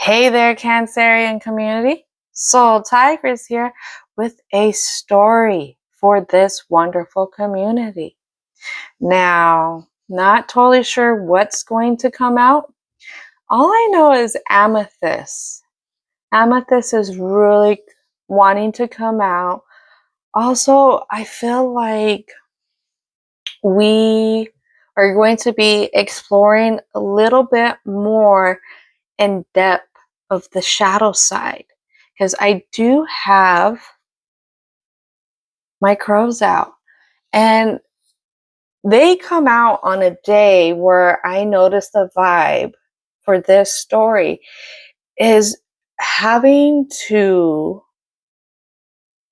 Hey there, Cancerian community. Soul Tigers here with a story for this wonderful community. Now, not totally sure what's going to come out. All I know is amethyst. Amethyst is really wanting to come out. Also, I feel like we are going to be exploring a little bit more in depth of the shadow side, because I do have my crows out and they come out on a day where I notice the vibe for this story is having to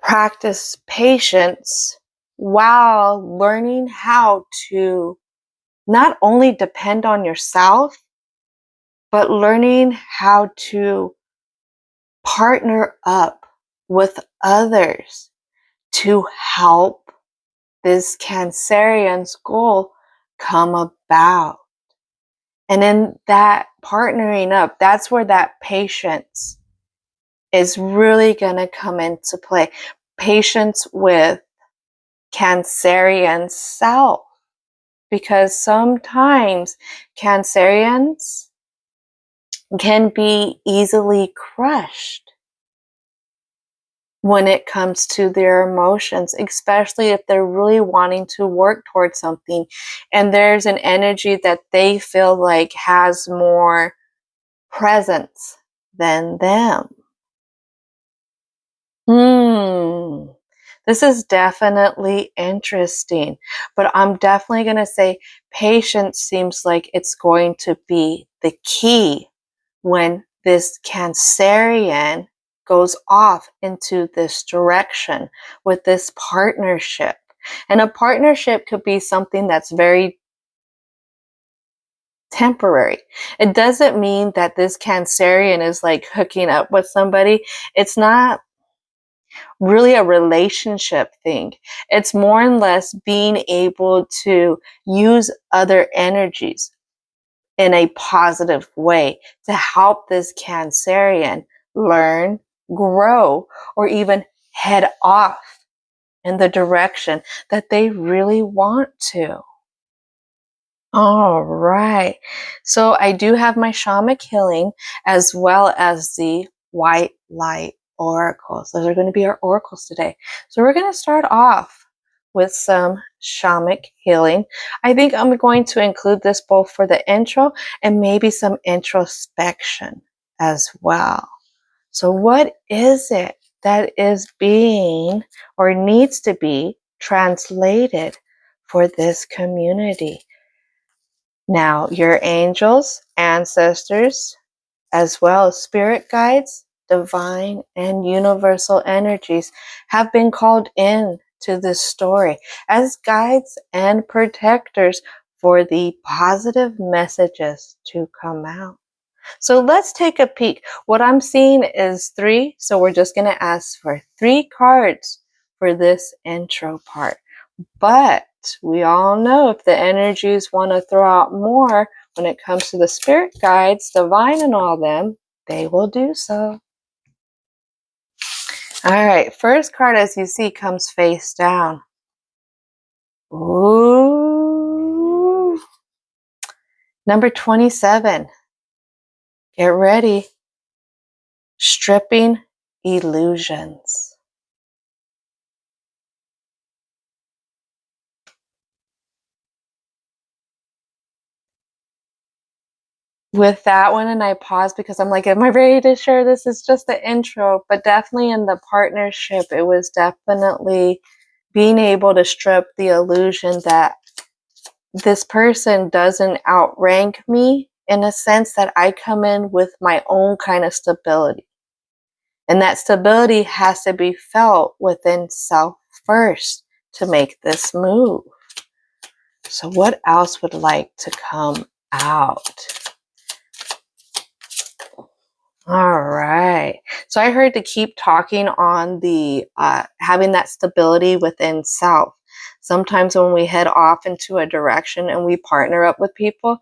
practice patience while learning how to not only depend on yourself, but learning how to partner up with others to help this Cancerian's goal come about. And in that partnering up, that's where that patience is really going to come into play. Patience with Cancerian self. Because sometimes Cancerians can be easily crushed when it comes to their emotions, especially if they're really wanting to work towards something and there's an energy that they feel like has more presence than them. This is definitely interesting, but I'm definitely going to say patience seems like it's going to be the key when this Cancerian goes off into this direction with this partnership. And a partnership could be something that's very temporary. It doesn't mean that this Cancerian is like hooking up with somebody. It's not really a relationship thing. It's more and less being able to use other energies in a positive way to help this Cancerian learn, grow, or even head off in the direction that they really want to. All right. So I do have my shamanic healing as well as the white light oracles. Those are going to be our oracles today. So we're going to start off with some shamanic healing. I think I'm going to include this both for the intro and maybe some introspection as well. So what is it that is being or needs to be translated for this community? Now, your angels, ancestors, as well as spirit guides, divine and universal energies have been called in to this story as guides and protectors for the positive messages to come out. So let's take a peek. What I'm seeing is 3, so we're just going to ask for 3 cards for this intro part. But we all know if the energies want to throw out more when it comes to the spirit guides, divine and all them, they will do so. All right, first card, as you see, comes face down. Ooh. Number 27. Get ready. Stripping illusions. With that one, and I paused because I'm like, am I ready to share this? It's just the intro, but definitely in the partnership, it was definitely being able to strip the illusion that this person doesn't outrank me, in a sense that I come in with my own kind of stability. And that stability has to be felt within self first to make this move. So what else would like to come out? All right. So I heard to keep talking on the having that stability within self. Sometimes when we head off into a direction and we partner up with people,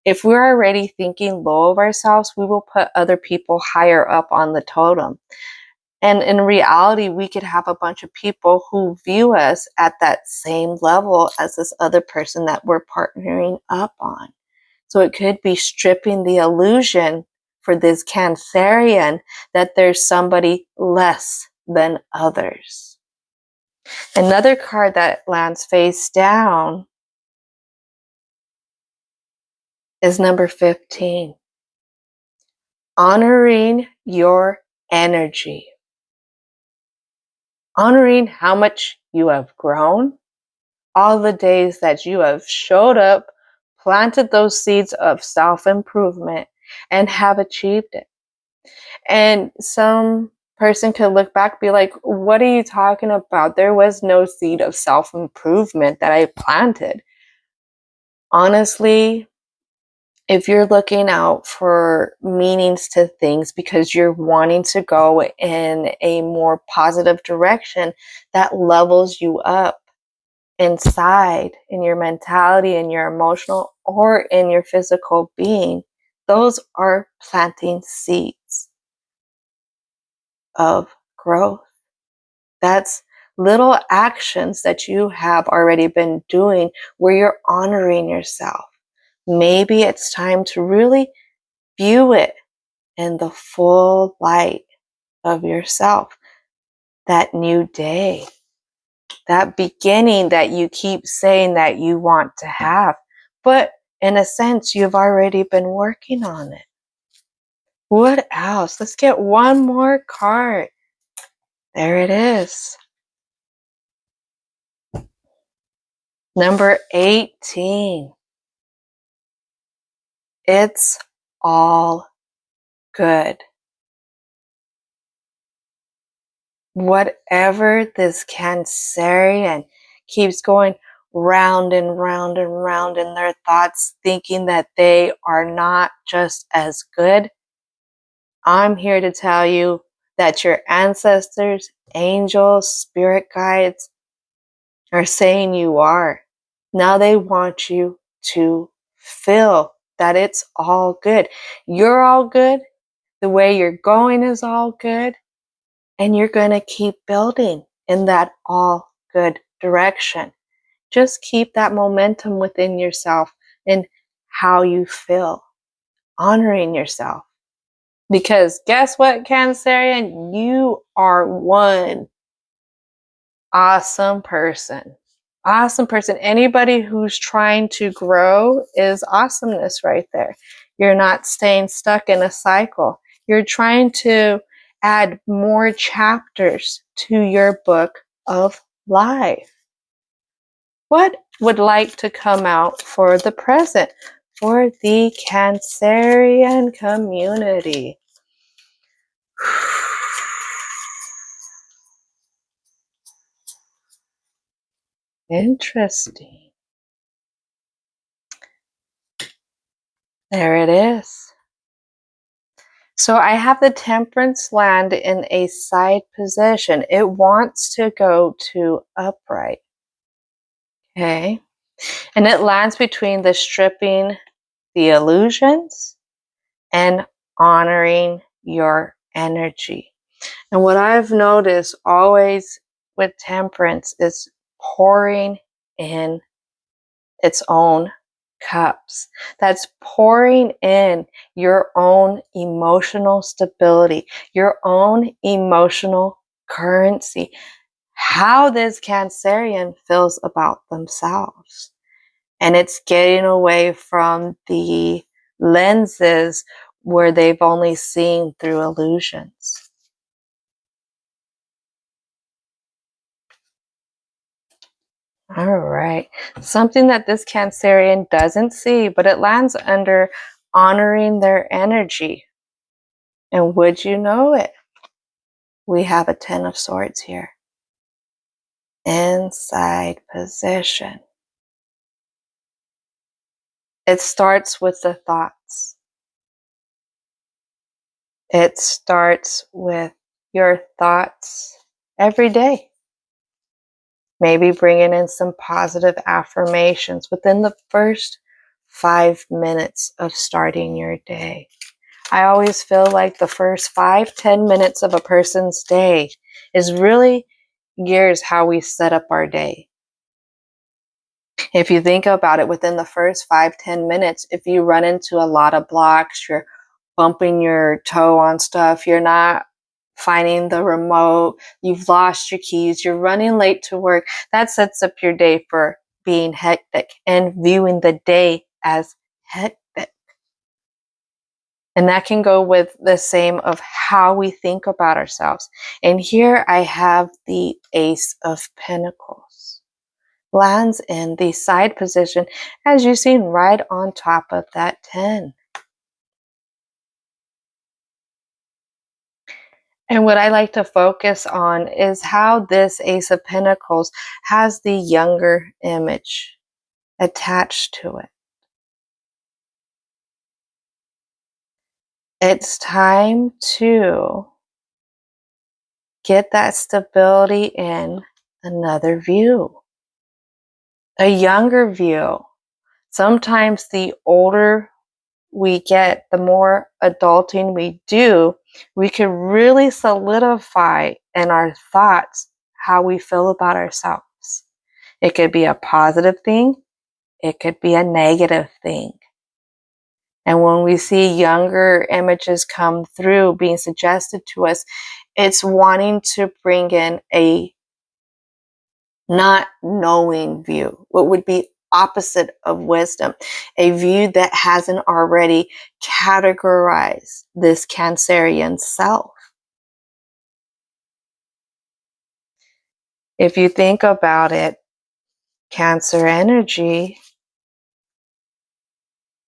If we're already thinking low of ourselves, we will put other people higher up on the totem. And in reality, we could have a bunch of people who view us at that same level as this other person that we're partnering up on. So it could be stripping the illusion for this Cancerian that there's somebody less than others. Another card that lands face down is number 15. Honoring your energy. Honoring how much you have grown, all the days that you have showed up, planted those seeds of self-improvement, and have achieved it. And some person could look back, be like, what are you talking about? There was no seed of self-improvement that I planted. Honestly, if you're looking out for meanings to things because you're wanting to go in a more positive direction that levels you up inside, in your mentality, in your emotional, or in your physical being, those are planting seeds of growth. That's little actions that you have already been doing where you're honoring yourself. Maybe it's time to really view it in the full light of yourself. That new day, that beginning that you keep saying that you want to have. But in a sense, you've already been working on it. What else? Let's get one more card. There it is. Number 18. It's all good. Whatever this Cancerian keeps going round and round and round in their thoughts, thinking that they are not just as good, I'm here to tell you that your ancestors, angels, spirit guides are saying you are. Now they want you to feel that it's all good. You're all good. The way you're going is all good. And you're going to keep building in that all good direction. Just keep that momentum within yourself and how you feel, honoring yourself. Because guess what, Cancerian? You are one awesome person. Awesome person. Anybody who's trying to grow is awesomeness right there. You're not staying stuck in a cycle. You're trying to add more chapters to your book of life. What would like to come out for the present for the Cancerian community? Interesting. There it is. So I have the Temperance land in a side position. It wants to go to upright. Okay. And it lands between the stripping the illusions and honoring your energy. And what I've noticed always with Temperance is pouring in its own cups. That's pouring in your own emotional stability, your own emotional currency, how this Cancerian feels about themselves. And it's getting away from the lenses where they've only seen through illusions. All right. Something that this Cancerian doesn't see, but it lands under honoring their energy. And would you know it? We have a 10 of Swords here. Inside position. It starts with the thoughts. It starts with your thoughts every day. Maybe bringing in some positive affirmations within the first 5 minutes of starting your day. I always feel like the first 5-10 minutes of a person's day is really gears how we set up our day. If you think about it, within the first 5-10 minutes, if you run into a lot of blocks, you're bumping your toe on stuff, you're not finding the remote, you've lost your keys, you're running late to work, that sets up your day for being hectic and viewing the day as hectic. And that can go with the same of how we think about ourselves. And here I have the Ace of Pentacles. Lands in the side position, as you've seen, right on top of that 10. And what I like to focus on is how this Ace of Pentacles has the younger image attached to it. It's time to get that stability in another view, a younger view. Sometimes the older we get, the more adulting we do, we can really solidify in our thoughts how we feel about ourselves. It could be a positive thing, it could be a negative thing. And when we see younger images come through being suggested to us, it's wanting to bring in a not knowing view, what would be opposite of wisdom, a view that hasn't already categorized this Cancerian self. If you think about it, Cancer energy,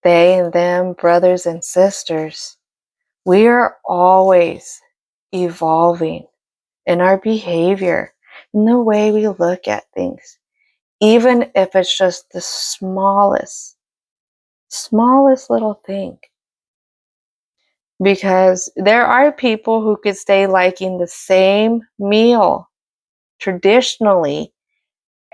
they and them, brothers and sisters, we are always evolving in our behavior, in the way we look at things, even if it's just the smallest little thing. Because there are people who could stay liking the same meal traditionally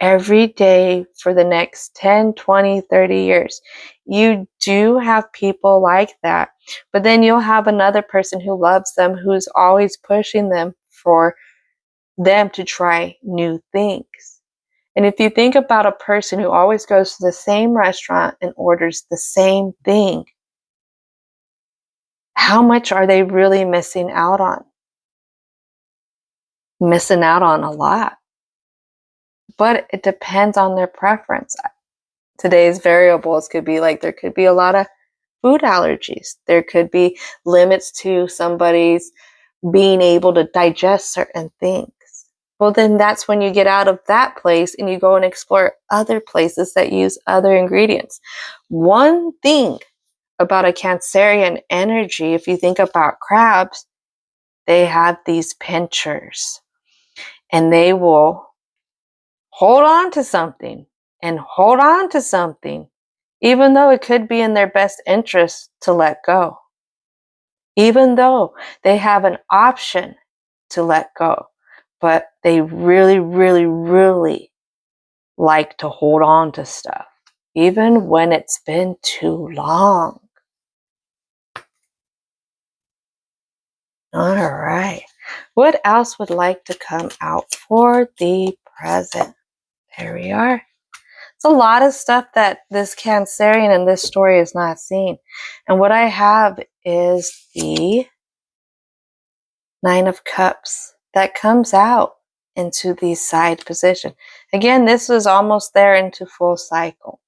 every day for the next 10, 20, 30 years. You do have people like that, but then you'll have another person who loves them, who's always pushing them for them to try new things. And if you think about a person who always goes to the same restaurant and orders the same thing, how much are they really missing out on? Missing out on a lot. But it depends on their preference. Today's variables could be like there could be a lot of food allergies. There could be limits to somebody's being able to digest certain things. Well, then that's when you get out of that place and you go and explore other places that use other ingredients. One thing about a Cancerian energy, if you think about crabs, they have these pinchers and they will hold on to something and hold on to something, even though it could be in their best interest to let go, even though they have an option to let go, but they really, really, really like to hold on to stuff, even when it's been too long. All right. What else would like to come out for the present? There we are. It's a lot of stuff that this Cancerian in this story is not seeing. And what I have is the Nine of Cups that comes out into the side position. Again, this is almost there into full cycle.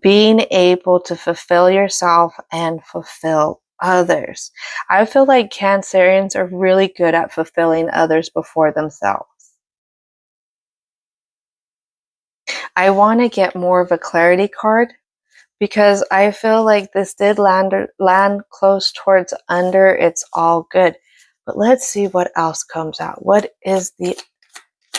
Being able to fulfill yourself and fulfill others. I feel like Cancerians are really good at fulfilling others before themselves. I want to get more of a clarity card because I feel like this did land close towards under. It's all good. But let's see what else comes out. What is the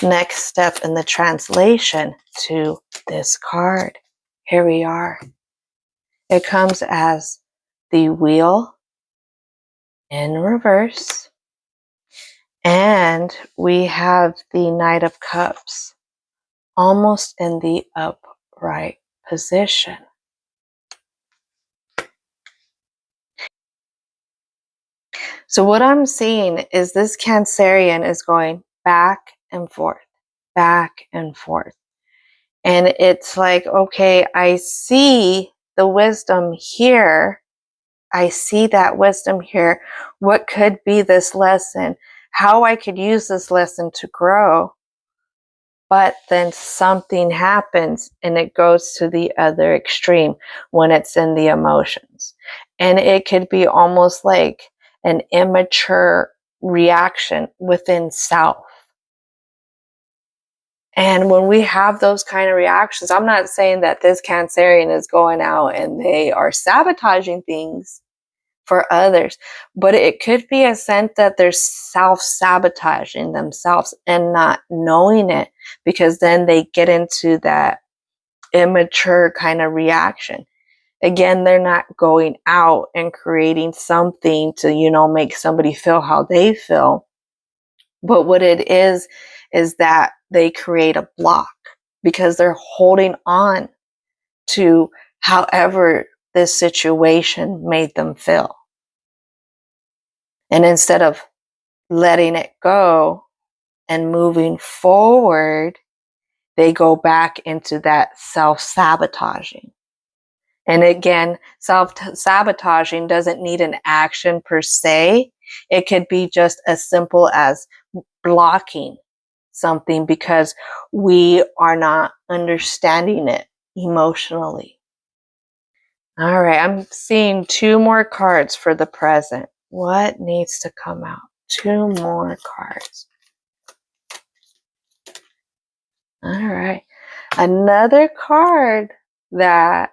next step in the translation to this card? Here we are. It comes as the Wheel in reverse. And we have the Knight of Cups almost in the upright position. So what I'm seeing is this Cancerian is going back and forth, back and forth. And it's like, okay, I see the wisdom here. I see that wisdom here. What could be this lesson? How I could use this lesson to grow. But then something happens and it goes to the other extreme when it's in the emotions. And it could be almost like an immature reaction within self. And when we have those kind of reactions, I'm not saying that this Cancerian is going out and they are sabotaging things for others, but it could be a sense that they're self-sabotaging themselves and not knowing it, because then they get into that immature kind of reaction. Again, they're not going out and creating something to, make somebody feel how they feel. But what it is that they create a block because they're holding on to however this situation made them feel. And instead of letting it go and moving forward, they go back into that self-sabotaging. And again, self-sabotaging doesn't need an action per se. It could be just as simple as blocking something because we are not understanding it emotionally. All right, I'm seeing 2 more cards for the present. What needs to come out? 2 more cards. All right. Another card that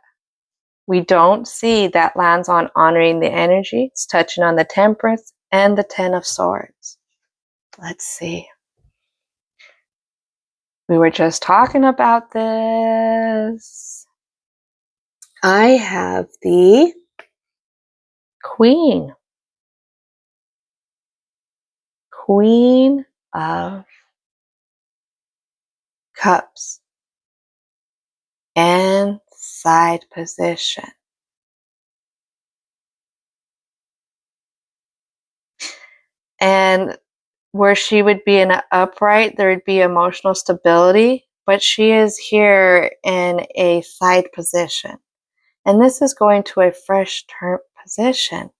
we don't see that lands on honoring the energy. It's touching on the Temperance and the 10 of Swords. Let's see. We were just talking about this. I have the Queen. Queen of Cups. And side position. And where she would be in an upright, there would be emotional stability, but she is here in a side position. And this is going to a fresh turn position.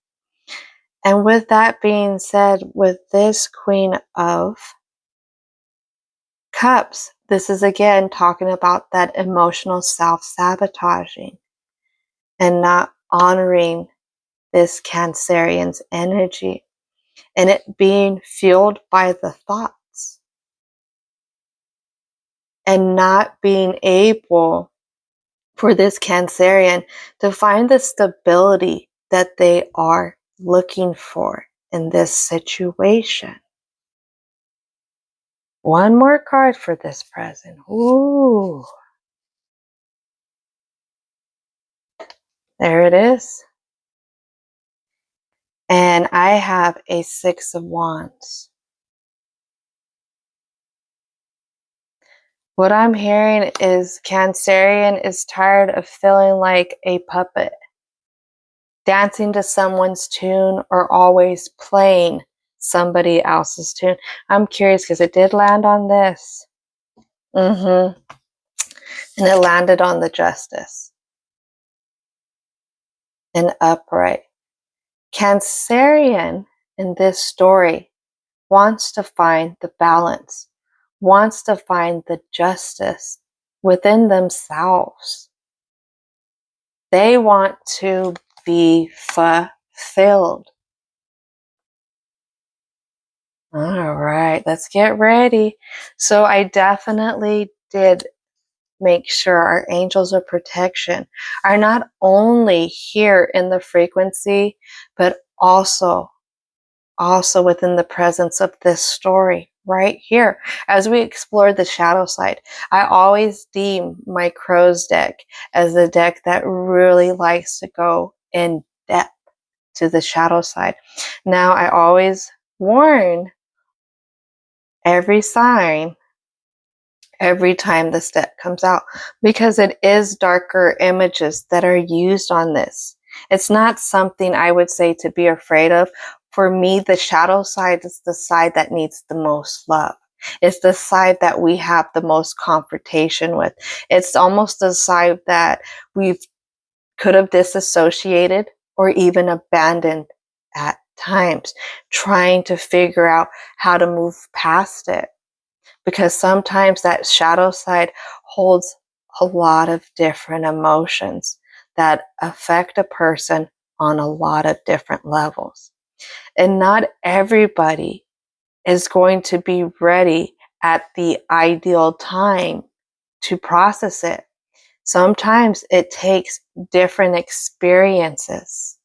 And with that being said, with this Queen of Cups, this is again talking about that emotional self-sabotaging and not honoring this Cancerian's energy and it being fueled by the thoughts and not being able for this Cancerian to find the stability that they are looking for in this situation. One more card for this present. Ooh. There it is. And I have a 6 of Wands. What I'm hearing is Cancerian is tired of feeling like a puppet, dancing to someone's tune or always playing somebody else's tune. I'm curious because it did land on this. And it landed on the Justice. And upright. Cancerian in this story wants to find the balance, wants to find the justice within themselves. They want to be fulfilled. All right, let's get ready. So I definitely did make sure our angels of protection are not only here in the frequency, but also within the presence of this story right here. As we explore the shadow side, I always deem my crow's deck as the deck that really likes to go in depth to the shadow side. Now, I always warn every sign every time this deck comes out because it is darker images that are used on this. It's not something I would say to be afraid of, for me, the shadow side is the side that needs the most love. It's the side that we have the most confrontation with. It's almost the side that we could have disassociated or even abandoned at times, trying to figure out how to move past it. Because sometimes that shadow side holds a lot of different emotions that affect a person on a lot of different levels. And not everybody is going to be ready at the ideal time to process it. Sometimes it takes different experiences,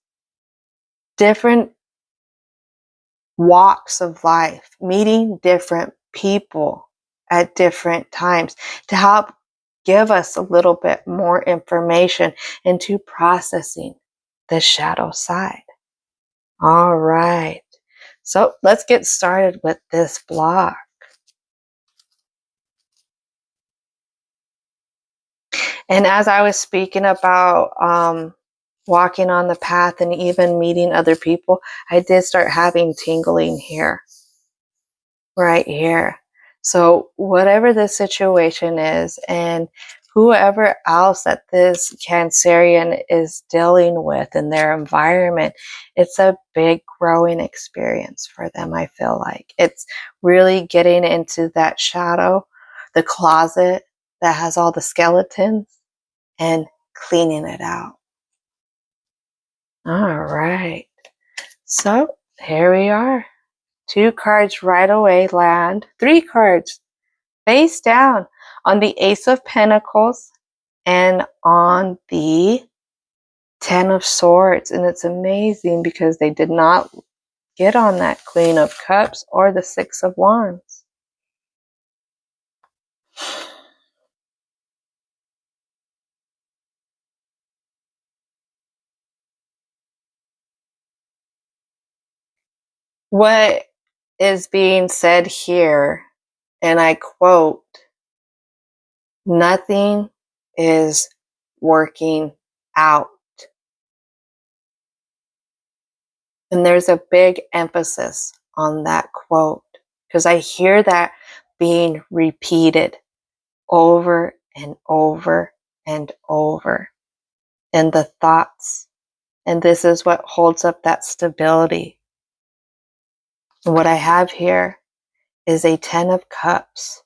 different walks of life, meeting different people at different times to help give us a little bit more information into processing the shadow side. All right. So let's get started with this block. And as I was speaking about walking on the path and even meeting other people, I did start having tingling here, right here. So whatever the situation is, and whoever else that this Cancerian is dealing with in their environment, it's a big growing experience for them. I feel like it's really getting into that shadow, the closet that has all the skeletons, and cleaning it out. All right. So here we are. 2 cards right away land. 3 cards face down on the Ace of Pentacles and on the Ten of Swords. And it's amazing because they did not get on that Queen of Cups or the Six of Wands. What is being said here, and I quote, nothing is working out. And there's a big emphasis on that quote because I hear that being repeated over and over and over in the thoughts. And this is what holds up that stability. And what I have here is a 10 of Cups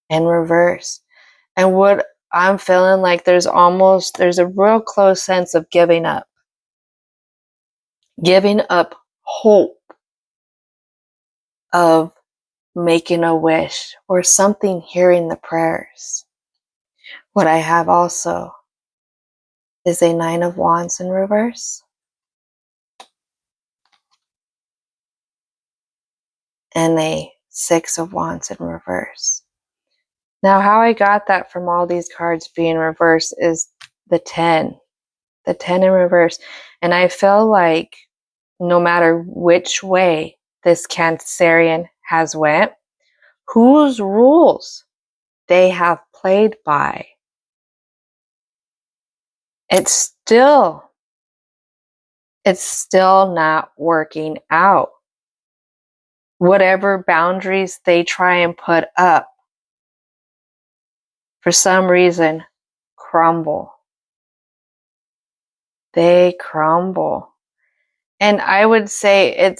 in reverse. And what I'm feeling like there's a real close sense of giving up hope of making a wish or something, hearing the prayers. What I have also is a 9 of Wands in reverse and a 6 of Wands in reverse. Now, how I got that from all these cards being reversed is the 10 in reverse. And I feel like no matter which way this Cancerian has went, whose rules they have played by, it's still not working out. Whatever boundaries they try and put up, for some reason, crumble. They crumble. And I would say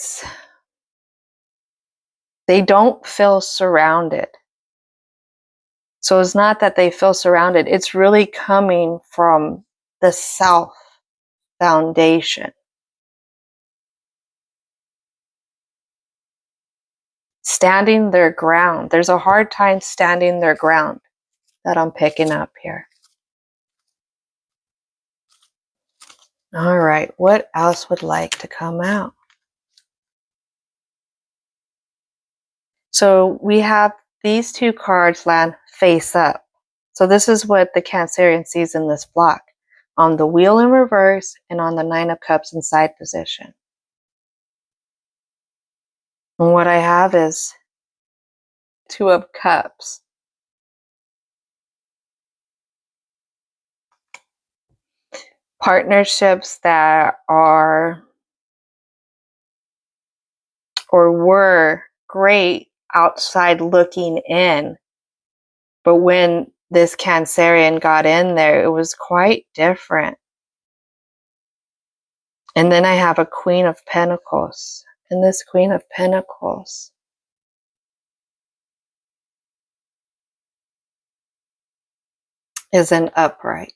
they don't feel surrounded. So it's not that they feel surrounded. It's really coming from the self foundation. Standing their ground. There's a hard time standing their ground that I'm picking up here. All right, what else would like to come out? So we have these 2 cards land face up. So this is what the Cancerian sees in this block. On the Wheel in reverse and on the 9 of Cups in side position. And what I have is 2 of Cups. Partnerships that are or were great outside looking in. But when this Cancerian got in there, it was quite different. And then I have a Queen of Pentacles. And this Queen of Pentacles is an upright.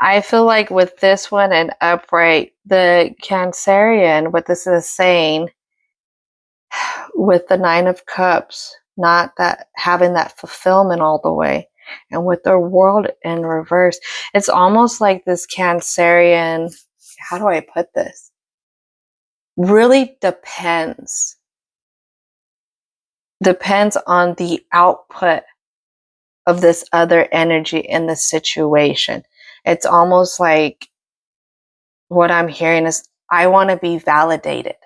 I feel like with this one, an upright, the Cancerian, what this is saying, with the Nine of Cups, not that having that fulfillment all the way, and with the World in reverse, it's almost like this Cancerian, how do I put this? Really depends on the output of this other energy in the situation. It's almost like what I'm hearing is, I want to be validated.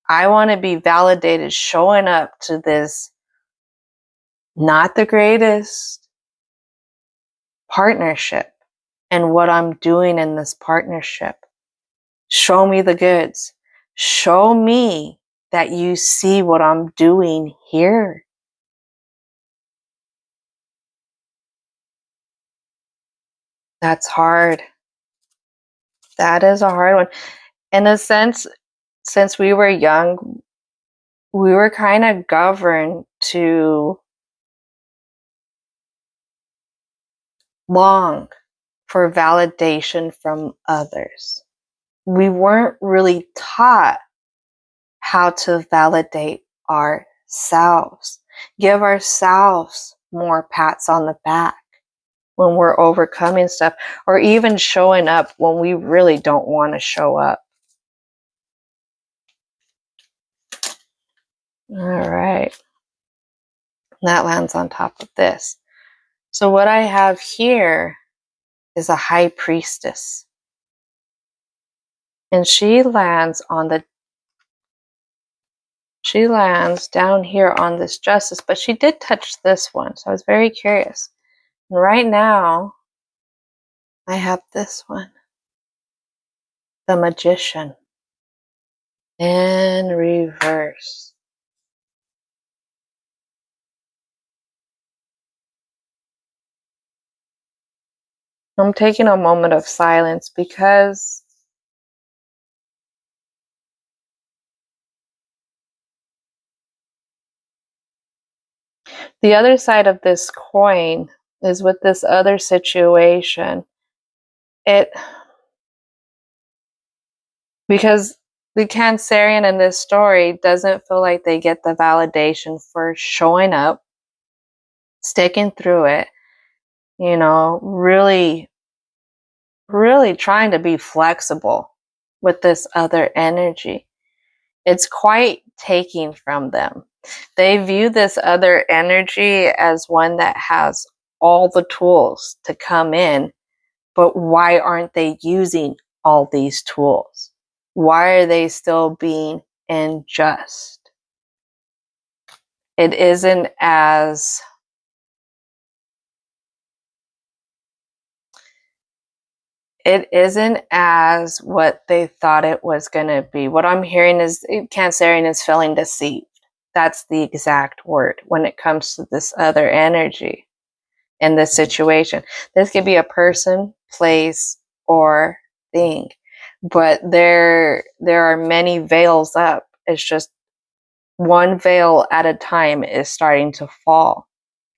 I want to be validated showing up to this not the greatest partnership and what I'm doing in this partnership. Show me the goods. Show me that you see what I'm doing here. That's hard. That is a hard one. In a sense, since we were young, we were kind of governed to long for validation from others. We weren't really taught how to validate ourselves, give ourselves more pats on the back when we're overcoming stuff, or even showing up when we really don't want to show up. All right. That lands on top of this. So what I have here is a high priestess. And she lands down here on this justice, but she did touch this one. So I was very curious. And right now, I have this one, the Magician, in reverse. I'm taking a moment of silence because the other side of this coin is with this other situation. Because the Cancerian in this story doesn't feel like they get the validation for showing up, sticking through it, really, really trying to be flexible with this other energy. It's quite taking from them. They view this other energy as one that has all the tools to come in, but why aren't they using all these tools? Why are they still being unjust? It isn't as what they thought it was going to be. What I'm hearing is Cancerian is feeling deceived. That's the exact word when it comes to this other energy in this situation. This could be a person, place, or thing, but there are many veils up. It's just one veil at a time is starting to fall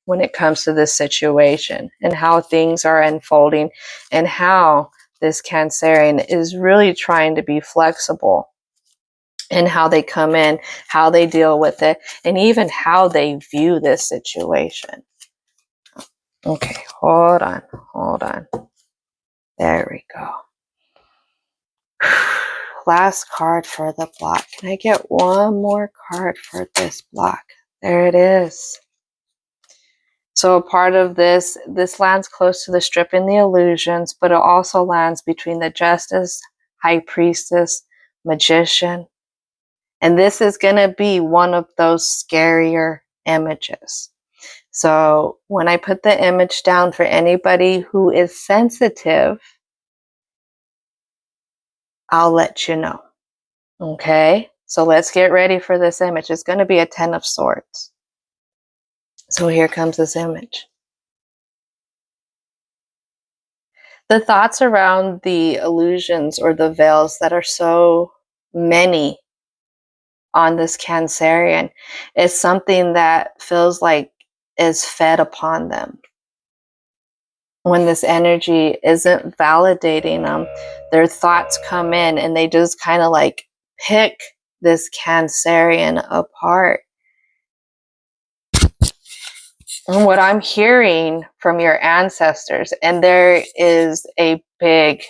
when it comes to this situation and how things are unfolding, and how this Cancerian is really trying to be flexible in how they come in, how they deal with it, and even how they view this situation. Okay, hold on. There we go. Last card for the block. Can I get one more card for this block? There it is. So a part of this lands close to the stripping the illusions, but it also lands between the Justice, High Priestess, Magician. And this is going to be one of those scarier images. So when I put the image down, for anybody who is sensitive I'll let you know. Okay? So let's get ready for this image. It's going to be a 10 of Swords. So here comes this image. The thoughts around the illusions or the veils that are so many on this Cancerian is something that feels like is fed upon them. When this energy isn't validating them, their thoughts come in and they just kind of like pick this Cancerian apart. And what I'm hearing from your ancestors, and there is a big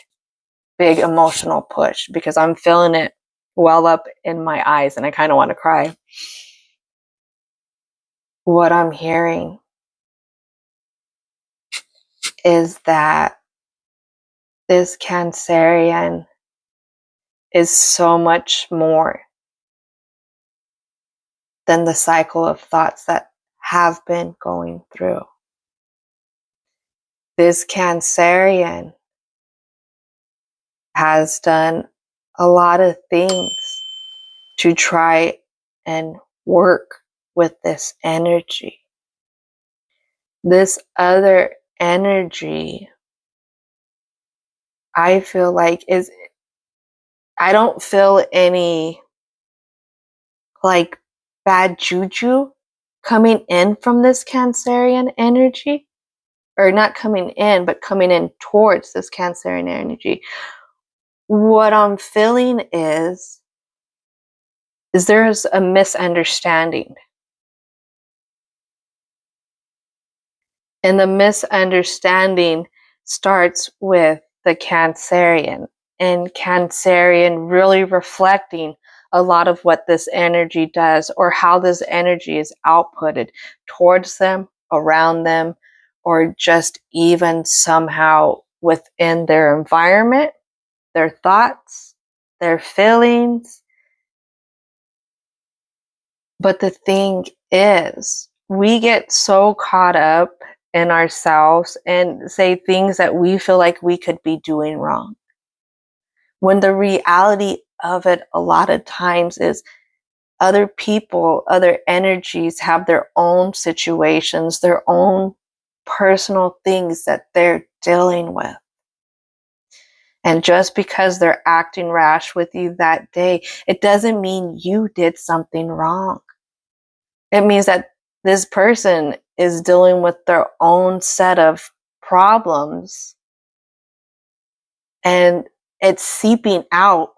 emotional push because I'm feeling it well up in my eyes and I kind of want to cry. What I'm hearing is that this Cancerian is so much more than the cycle of thoughts that have been going through. This Cancerian has done a lot of things to try and work with this energy. This other energy, I feel like I don't feel any like bad juju coming in from this Cancerian energy, or not coming in, but coming in towards this Cancerian energy. What I'm feeling is there's a misunderstanding. And the misunderstanding starts with the Cancerian, and Cancerian really reflecting a lot of what this energy does or how this energy is outputted towards them, around them, or just even somehow within their environment, their thoughts, their feelings. But the thing is, we get so caught up in ourselves and say things that we feel like we could be doing wrong. When the reality of it a lot of times is other people, other energies have their own situations, their own personal things that they're dealing with. And just because they're acting rash with you that day, it doesn't mean you did something wrong. It means that this person is dealing with their own set of problems and it's seeping out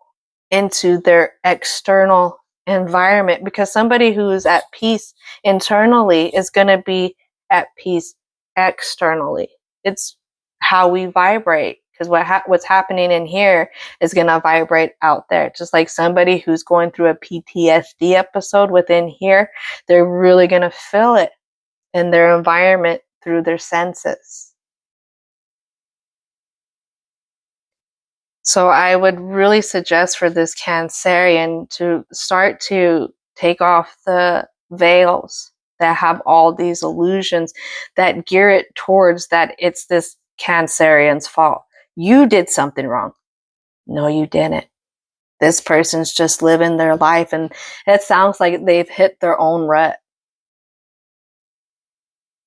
into their external environment, because somebody who's at peace internally is going to be at peace externally. It's how we vibrate, because what's happening in here is going to vibrate out there. Just like somebody who's going through a PTSD episode within here, they're really going to feel it in their environment through their senses. So I would really suggest for this Cancerian to start to take off the veils that have all these illusions that gear it towards that it's this Cancerian's fault. You did something wrong. No, you didn't. This person's just living their life, and it sounds like they've hit their own rut,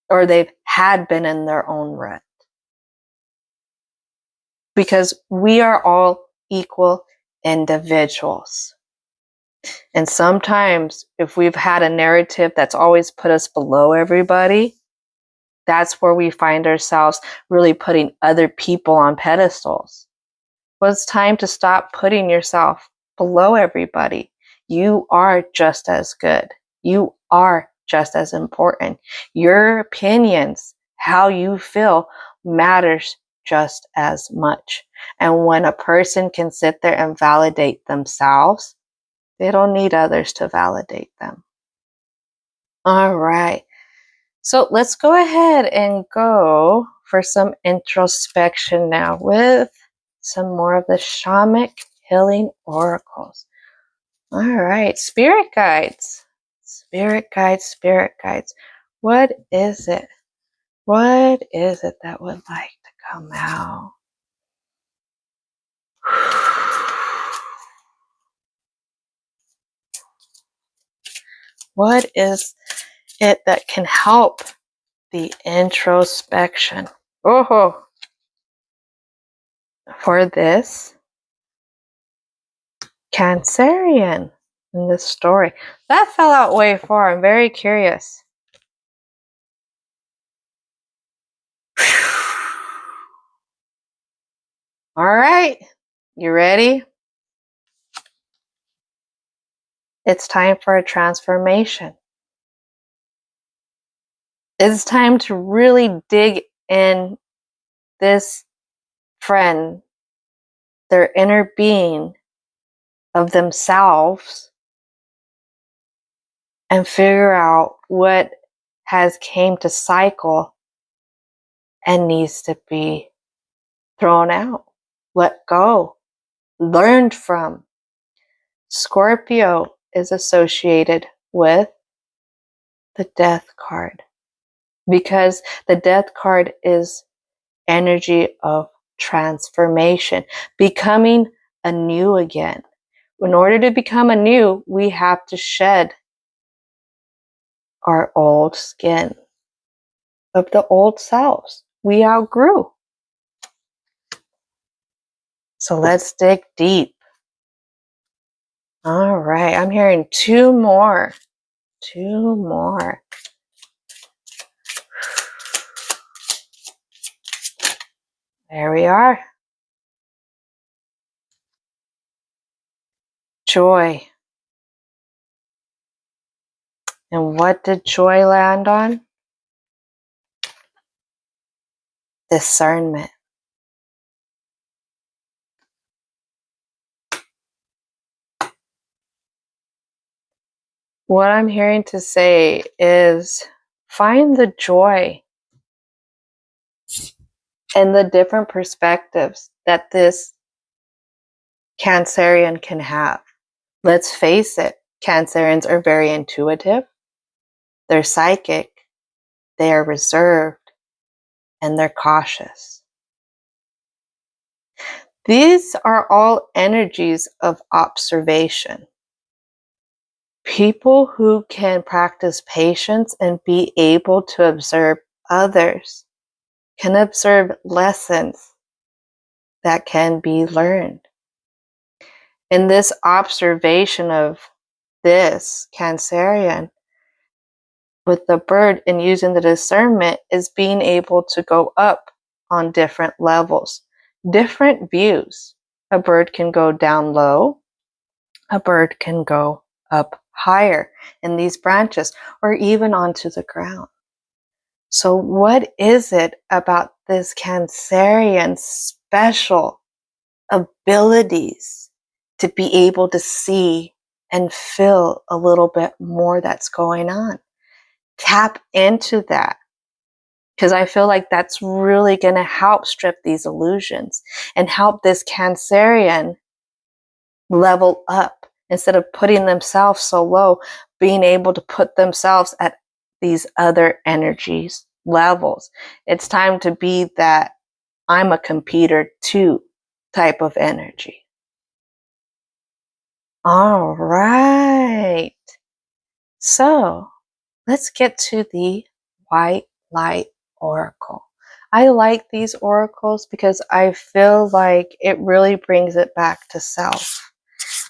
or they've had been in their own rut. Because we are all equal individuals. And sometimes if we've had a narrative that's always put us below everybody, that's where we find ourselves really putting other people on pedestals. Well, it's time to stop putting yourself below everybody. You are just as good. You are just as important. Your opinions, how you feel, matters just as much. And when a person can sit there and validate themselves, they don't need others to validate them. All right. So let's go ahead and go for some introspection now with some more of the Shamanic healing oracles. All right. Spirit guides. Spirit guides, spirit guides. What is it? What is it that would like to come out? What is it that can help the introspection? Oh, for this Cancerian in this story. That fell out way far. I'm very curious. All right, you ready? It's time for a transformation. It's time to really dig in this friend, their inner being of themselves, and figure out what has came to cycle and needs to be thrown out, let go, learned from. Scorpio is associated with the Death card because the Death card is energy of transformation, becoming anew again. In order to become anew, we have to shed our old skin of the old selves we outgrew. So let's dig deep. All right, I'm hearing two more. Two more. There we are. Joy. And what did joy land on? Discernment. What I'm hearing to say is find the joy and the different perspectives that this Cancerian can have. Let's face it, Cancerians are very intuitive, they're psychic, they are reserved, and they're cautious. These are all energies of observation. People who can practice patience and be able to observe others can observe lessons that can be learned. In this observation of this Cancerian with the bird and using the discernment is being able to go up on different levels, different views. A bird can go down low, a bird can go up higher in these branches or even onto the ground. So what is it about this Cancerian's special abilities to be able to see and feel a little bit more that's going on? Tap into that, because I feel like that's really going to help strip these illusions and help this Cancerian level up instead of putting themselves so low, being able to put themselves at these other energies levels. It's time to be that I'm a computer too type of energy. All right. So let's get to the white light oracle. I like these oracles because I feel like it really brings it back to self.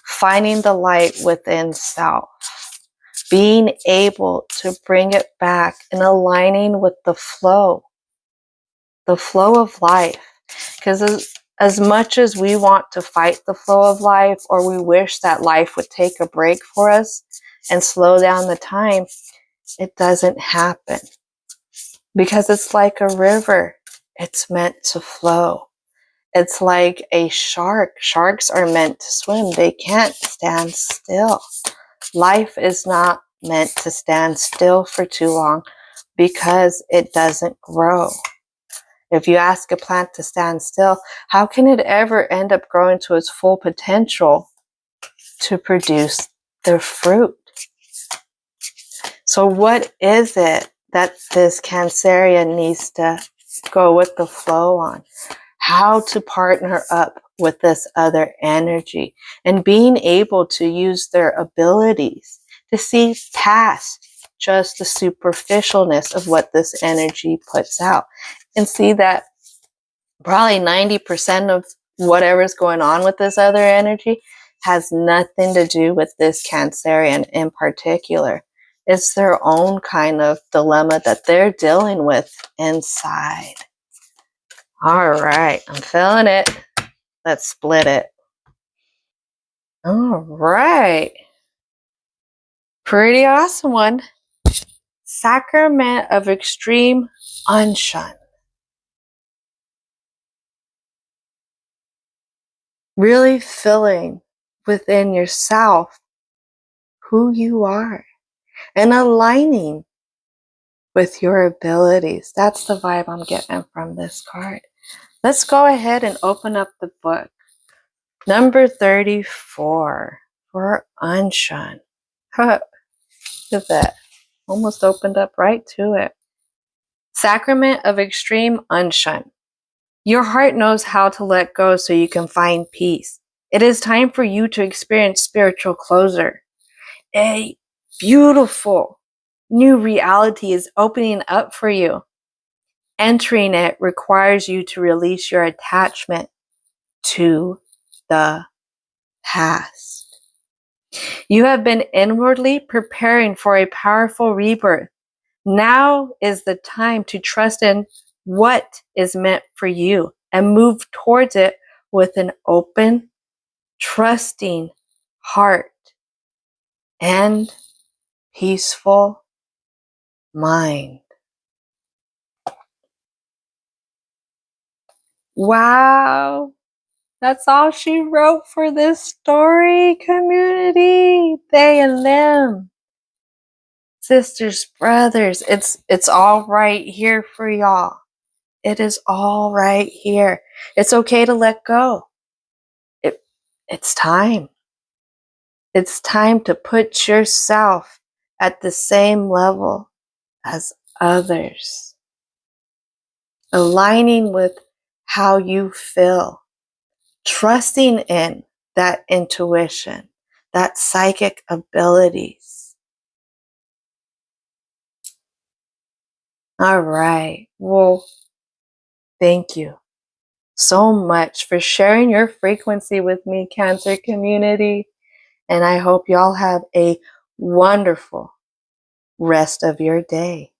Finding the light within self. Being able to bring it back and aligning with the flow of life. Because as much as we want to fight the flow of life, or we wish that life would take a break for us and slow down the time, it doesn't happen. Because it's like a river. It's meant to flow. It's like a shark. Sharks are meant to swim. They can't stand still. Life is not meant to stand still for too long because it doesn't grow. If you ask a plant to stand still, how can it ever end up growing to its full potential to produce the fruit? So what is it that this Cancerian needs to go with the flow on? How to partner up with this other energy and being able to use their abilities, to see past just the superficialness of what this energy puts out and see that probably 90% of whatever's going on with this other energy has nothing to do with this Cancerian in particular. It's their own kind of dilemma that they're dealing with inside. All right, I'm feeling it. Let's split it. All right. Pretty awesome one. Sacrament of extreme unshun. Really feeling within yourself who you are and aligning with your abilities. That's the vibe I'm getting from this card. Let's go ahead and open up the book. Number 34 for unshun. Look at that. Almost opened up right to it. Sacrament of extreme unshun. Your heart knows how to let go so you can find peace. It is time for you to experience spiritual closure. A beautiful new reality is opening up for you. Entering it requires you to release your attachment to the past. You have been inwardly preparing for a powerful rebirth. Now is the time to trust in what is meant for you and move towards it with an open, trusting heart and peaceful mind. Wow. That's all she wrote for this story, community. They and them. Sisters, brothers, it's all right here for y'all. It is all right here. It's okay to let go. It's time. It's time to put yourself at the same level as others. Aligning with how you feel. Trusting in that intuition, that psychic abilities. All right. Well, thank you so much for sharing your frequency with me, Cancer community. And I hope y'all have a wonderful rest of your day.